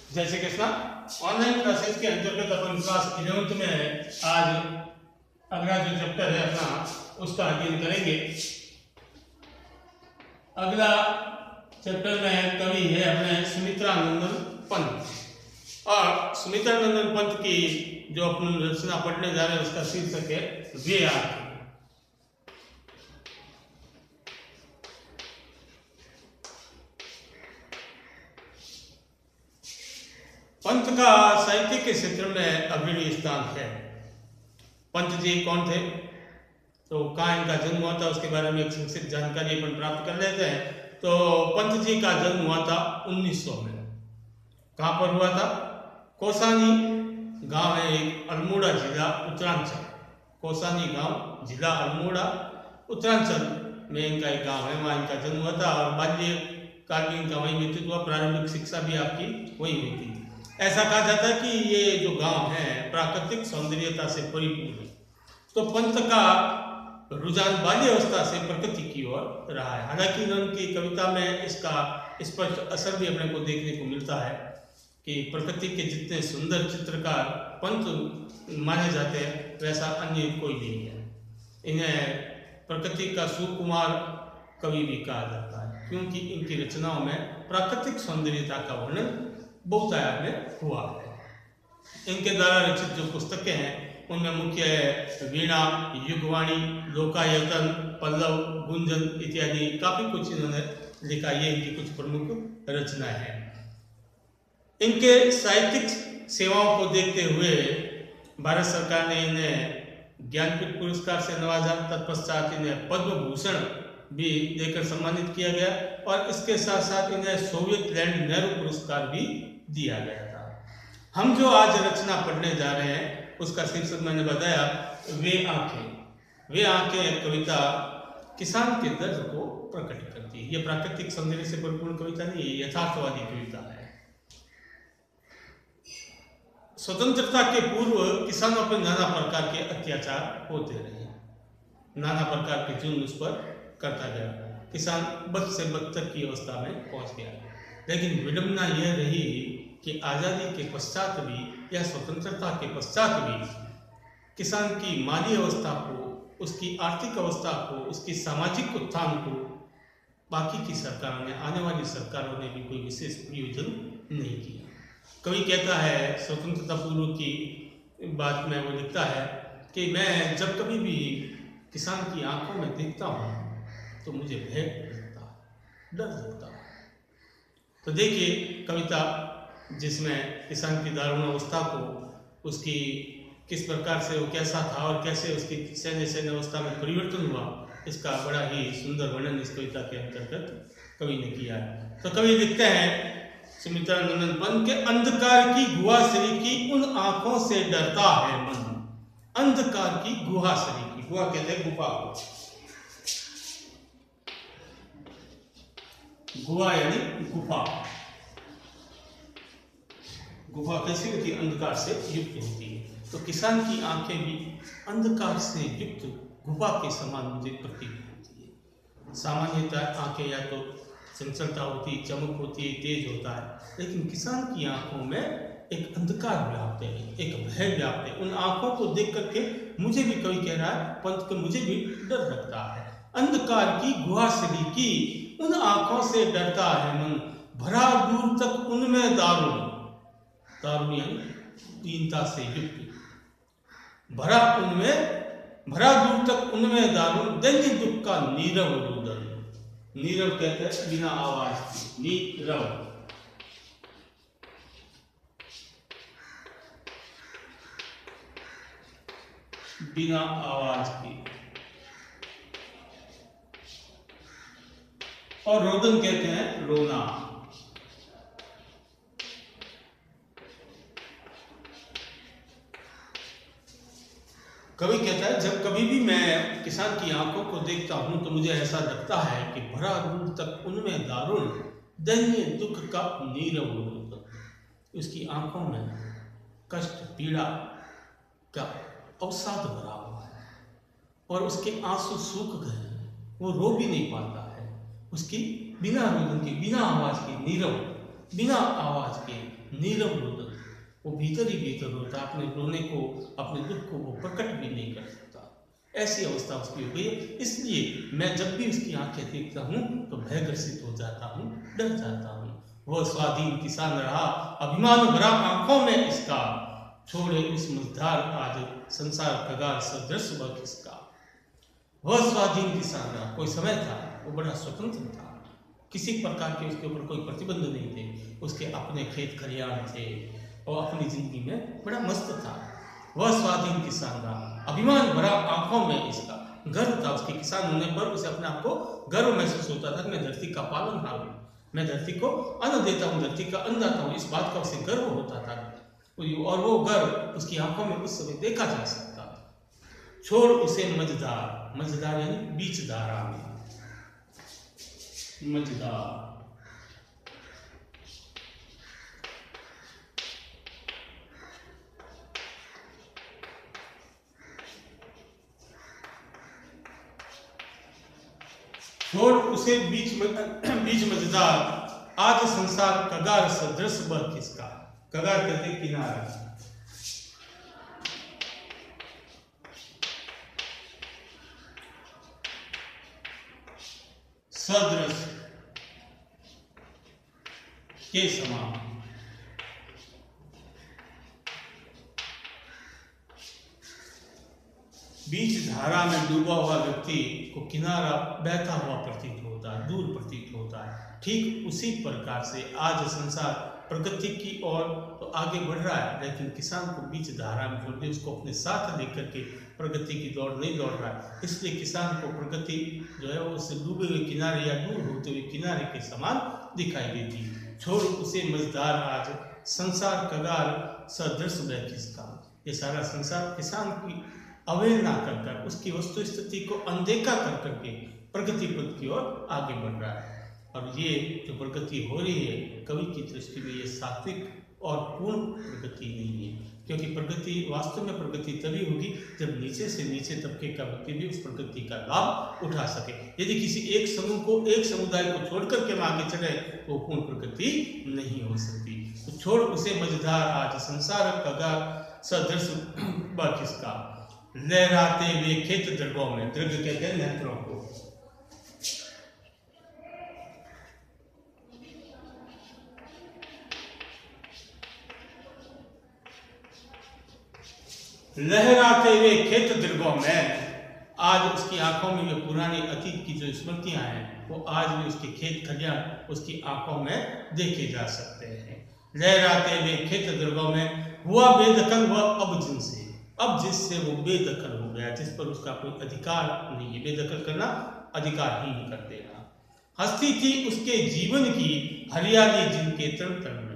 जैसे Krishna online classes के अंतर्गत अपन क्लास 11th में है। आज अगला जो चैप्टर है अपना उसका अध्ययन करेंगे। अगला चैप्टर में कवि है अपने सुमित्रानंदन पंत और सुमित्रानंदन पंत की जो अपन रचना पढ़ने जा रहे हैं उसका शीर्षक है वे आंखें। पंत का साहित्य के क्षेत्र में अग्रणी स्थान है। पंत जी कौन थे, तो कहाँ इनका जन्म हुआ था उसके बारे में एक संक्षिप्त जानकारी अपन प्राप्त कर लेते हैं। तो पंत जी का जन्म हुआ था 1900 में। कहाँ पर हुआ था? कोसानी गांव है एक, अल्मोड़ा जिला उत्तरांचल। कोसानी गांव जिला अल्मोड़ा उत्तरांचल में इनका एक गांव है, वहाँ इनका जन्म हुआ था और बाल्य काल में इनका वहीं व्यतीत हुआ। प्रारंभिक शिक्षा भी आपकी वहीं हुई थी। ऐसा कहा जाता है कि ये जो गांव है प्राकृतिक सौंदर्यता से परिपूर्ण है। तो पंत का रुझान बाल्यावस्था से प्रकृति की ओर रहा है। हालांकि उनकी कविता में इसका स्पष्ट असर भी अपने को देखने को मिलता है कि प्रकृति के जितने सुंदर चित्रकार पंत माने जाते हैं वैसा अन्य कोई नहीं है। इन्हें प्रकृति का सुकुमार कवि भी कहा जाता है क्योंकि इनकी रचनाओं में प्राकृतिक सौंदर्यता का वर्णन बहुतायत में हुआ है। इनके द्वारा रचित जो पुस्तकें हैं उनमें मुख्य है वीणा, युगवाणी, लोकायतन, पल्लव, गुंजन इत्यादि काफी कुछ इन्होंने लिखा। ये इनकी कुछ प्रमुख रचनाएं हैं। इनके साहित्यिक सेवाओं को देखते हुए भारत सरकार ने इन्हें ज्ञानपीठ पुरस्कार से नवाजा। तत्पश्चात इन्हें पद्म भूषण भी देकर सम्मानित किया गया और इसके साथ साथ इन्हें सोवियत लैंड नेहरू पुरस्कार भी दिया गया था। हम जो आज रचना पढ़ने जा रहे हैं उसका शीर्षक मैंने बताया वे आंखें। वे आंखें एक कविता किसान के दर्द को प्रकट करती है। यह प्राकृतिक सौंदर्य से परिपूर्ण कविता नहीं है, यथार्थवादी कविता है। स्वतंत्रता के पूर्व किसानों पर नाना प्रकार के अत्याचार होते रहे, नाना प्रकार के जुल्म उस पर करता गया। किसान बद से बदतर की अवस्था में पहुंच गया। लेकिन विडंबना यह रही कि आज़ादी के पश्चात भी या स्वतंत्रता के पश्चात भी किसान की माली अवस्था को, उसकी आर्थिक अवस्था को, उसकी सामाजिक उत्थान को बाकी की सरकारों ने, आने वाली सरकारों ने भी कोई विशेष प्रयोजन नहीं किया। कवि कहता है स्वतंत्रता पूर्व की बात में वो लिखता है कि मैं जब कभी भी किसान की आंखों में देखता हूँ तो मुझे भय लगता है, डर लगता है। तो देखिए कविता जिसमें किसान की दारुण अवस्था को, उसकी किस प्रकार से वो कैसा था और कैसे उसकी सैन्य अवस्था में परिवर्तन हुआ, इसका बड़ा ही सुंदर वर्णन इस कविता के अंतर्गत कवि ने किया है। तो कवि लिखते हैं सुमित्रानंदन पंत के अंधकार की गुहासरी की उन आंखों से डरता है मन। अंधकार की गुहासरी की, गुहा कहते हैं गुफा को, गुहा यानी गुफा। गुफा कैसी होती है? अंधकार से युक्त होती है। तो किसान की आंखें भी अंधकार से युक्त गुफा के समान मुझे प्रतीत होती है। सामान्यतः आंखें या तो चंचलता होती, चमक होती है, तेज होता है, लेकिन किसान की आंखों में एक अंधकार व्याप्त है, एक भय व्याप्त है। उन आंखों को देख करके मुझे भी, कवि कह रहा है पंत के, मुझे भी डर लगता है। अंधकार की गुहासरी की उन आंखों से डरता है मन, भरा दूर तक उनमें दारुण, दारुण यानी दीनता से युक्त, भरा दूर तक उनमें दारुण, दैन्य दुख का नीरव रुदन। नीरव कहते हैं बिना आवाज की, नीरव। बिना आवाज की। और रोदन कहते हैं रोना। कवि कहता है जब कभी भी मैं किसान की आंखों को देखता हूं तो मुझे ऐसा लगता है कि भरा दूर तक उनमें दारुण, दैन्य दुख का नीरव रोदन। उसकी आंखों में कष्ट, पीड़ा का अवसाद भरा हुआ है और उसके आंसू सूख गए हैं, वो रो भी नहीं पाता है। उसकी बिना रोदन की, बिना आवाज की नीरव बिना आवाज के, नीरव रुदन, वो भीतर ही भीतर होता, अपने रोने को, अपने दुख को वो प्रकट भी नहीं कर सकता। ऐसी अवस्था उसकी हो गई है। इसलिए मैं जब भी उसकी आंखें देखता हूँ तो भयग्रसित हो जाता हूँ, डर जाता हूँ। वह स्वाधीन किसान रहा, अभिमान भरा आंखों में इसका, छोड़े उस मझधार आज संसार कगार सदृश वह किसका। वह स्वाधीन किसान रहा, कोई समय था वो बड़ा स्वतंत्र था, किसी प्रकार के उसके ऊपर कोई प्रतिबंध नहीं थे, उसके अपने खेत खलिहान थे और अपनी जिंदगी में बड़ा मस्त था। वह स्वाधीन किसान रहा, अभिमान भरा आंखों में इसका, गर्व था उसके किसान होने पर, उसे अपने आप को गर्व महसूस होता था कि मैं धरती का पालनहार हूँ, मैं धरती को अन्न देता हूँ, धरती का अन्नदाता हूँ, इस बात का उसे गर्व होता था। और वो गर्व उसकी आंखों में उस समय देखा जा सकता था। छोड़ उसे मझधार, मझधार यानी बीच धारा में, मझधार, छोड़ उसे बीच मझधार, आज संसार कगार सदृश वह किसका। कगार कहते किनारा, सदृश के समान, बीच धारा में डूबा हुआ व्यक्ति को किनारा बहता हुआ प्रतीत होता है, दूर प्रतीत होता है। ठीक उसी प्रकार से आज संसार प्रगति की ओर तो आगे बढ़ रहा है, लेकिन किसान को बीच धारा में छोड़ दे, उसको अपने साथ लेकर के प्रगति की दौड़ नहीं दौड़ रहा है। इसलिए किसान को प्रगति जो है वो उससे डूबे हुए किनारे या दूर होते हुए किनारे के समान दिखाई देती। छोड़ उसे मझधार, आज संसार कगार सदृश वह किसका। ये सारा संसार किसान की अवहेलना कर उसकी वस्तु स्थिति को अनदेखा कर करके प्रगति पथ की ओर आगे बढ़ रहा है। और ये जो प्रगति हो रही है, कवि की दृष्टि में ये सात्विक और पूर्ण प्रगति नहीं है, क्योंकि प्रगति वास्तव में प्रगति तभी होगी जब नीचे से नीचे तबके का व्यक्ति भी उस प्रगति का लाभ उठा सके। यदि किसी एक समूह को, एक समुदाय को छोड़ करके हम आगे चले तो पूर्ण प्रगति नहीं हो सकती। तो छोड़ उसे मझधार, आज संसार कगार सदृश वह किसका। लहराते हुए खेत दृगों में, दृग कहते हैं नेत्रों को, लहराते हुए खेत दृगों में, आज उसकी आंखों में जो पुरानी अतीत की जो स्मृतियां हैं वो आज भी उसके खेत खलिहान उसकी आंखों में देखे जा सकते हैं। लहराते हुए खेत दृगों में हुआ बेदखल वह अब जिनसे, अब जिससे वो बेदखल हो गया, जिस पर उसका कोई अधिकार नहीं है। बेदखल करना अधिकारहीन कर देना। हस्ती थी उसके जीवन की हरियाली जिनके तन तन में,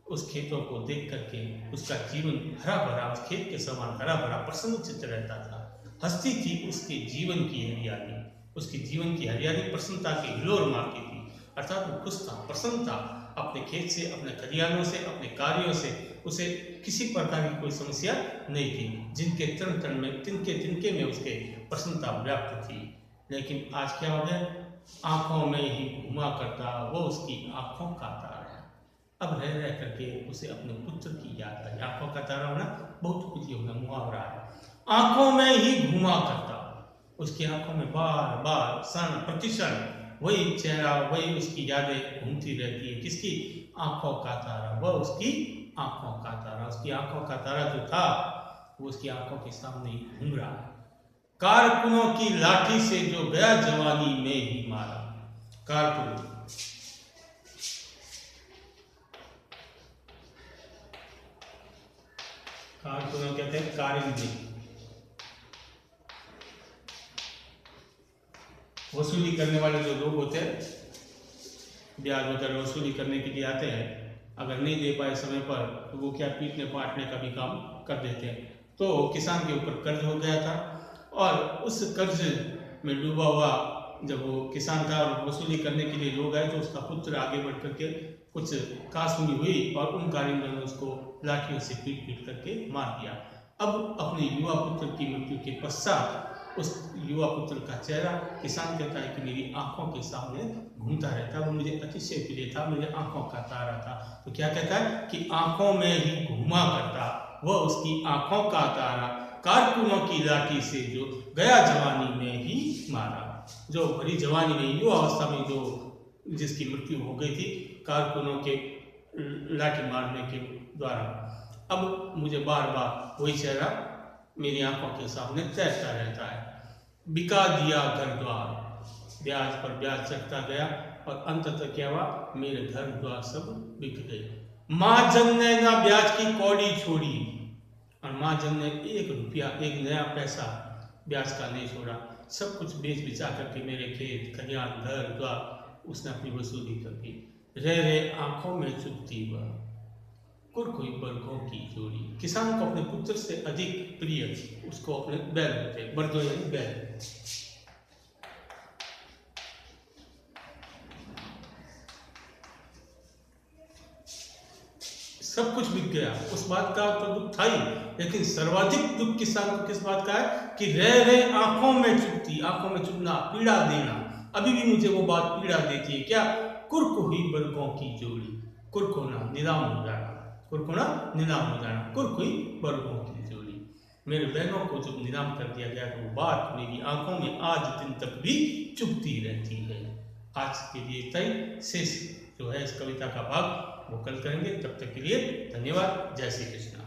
उस खेतों को देख करके उसका जीवन हरा भरा, उस खेत के समान हरा भरा प्रसन्नचित्त रहता था। हस्ती थी उसके जीवन की हरियाली, उसके जीवन की हरियाली प्रसन्नता की हिलोर मारती थी, अर्थात वो खुश था, प्रसन्न था अपने खेत से, अपने खलिहानों से, अपने कार्यों से। उसे किसी प्रकार की कोई समस्या नहीं थी, जिनके तन तन में, तिनके तिनके में उसके प्रसन्नता व्याप्त थी। लेकिन आज क्या हो गया, आंखों में ही घुमा करता वो उसकी आंखों का तारा। अब रह रह करके उसे अपने पुत्र की याद आई। आंखों का तारा होना बहुत कुछ होना मुहावरा है। आंखों में ही घुमा करता, उसकी आंखों में बार बार क्षण प्रतिक्षण वही चेहरा, वही उसकी यादें घूमती रहती है। किसकी? आंखों का तारा, वह उसकी आंखों का तारा। उसकी आंखों का तारा जो था वो उसकी आंखों के सामने ही घूम रहा है। कारकुनों की लाठी से जो गया जवानी में ही मारा। कारकुन, कारकुनों कहते हैं कारिंदे, वसूली करने वाले जो लोग होते हैं, ब्याज वगैरह वसूली करने के लिए आते हैं, अगर नहीं दे पाए समय पर तो वो क्या पीटने पाटने का भी काम कर देते हैं। तो किसान के ऊपर कर्ज हो गया था और उस कर्ज में डूबा हुआ जब वो किसान था और वसूली करने के लिए लोग आए तो उसका पुत्र आगे बढ़ करके कुछ कासुनी हुई और उन कारिंदों ने उसको लाठियों से पीट पीट करके मार दिया। अब अपने युवा पुत्र की मृत्यु के पश्चात उस युवा पुत्र का चेहरा किसान कहता है कि मेरी आंखों के सामने घूमता रहता, वो मुझे अतिशय प्रिय था, मेरे आंखों का तारा था। तो क्या कहता है कि आंखों में ही घूमा करता, वह उसकी आंखों का तारा, कारकुनों की लाठी से जो गया जवानी में ही मारा। जो भरी जवानी में, युवा अवस्था में जो जिसकी मृत्यु हो गई थी कारकुनों के लाठी मारने के द्वारा, अब मुझे बार बार वही चेहरा मेरी आंखों के सामने तैरता रहता है। बिका दिया घर द्वार, ब्याज पर ब्याज चढ़ता गया और अंततः क्या हुआ, मेरे घर द्वार सब बिक गए। माँ जन ने ना ब्याज की कौड़ी छोड़ी, और माँ जन ने 1 रुपया, 1 नया पैसा ब्याज का नहीं छोड़ा। सब कुछ बेच बिचा करके मेरे खेत खलियान घर द्वार उसने अपनी वसूली कर दी। रह रहे आंखों में चुभती वह, कुरकुई बरगों की जोड़ी। किसान को अपने पुत्र से अधिक प्रिय उसको अपने बैल होते, बरगो यानी बैल। सब कुछ बिक गया, उस बात का तो दुख था ही, लेकिन सर्वाधिक दुख किसान को किस बात का है कि रह रहे आंखों में चुभती, आंखों में चुभना, पीड़ा देना, अभी भी मुझे वो बात पीड़ा देती है। क्या, कुरकुही बरगों की जोड़ी, कुरकोना नीलाम हो जाना, कुरकोना नीलाम हो जाना, कुरकुही बरगों की जोड़ी। मेरे बहनों को जब नीलाम कर दिया गया तो वो बात मेरी आंखों में आज दिन तक भी चुभती रहती है। आज के लिए तय शेष जो है इस कविता का भाग वो कल करेंगे। तब तक के लिए धन्यवाद। जय श्री कृष्ण।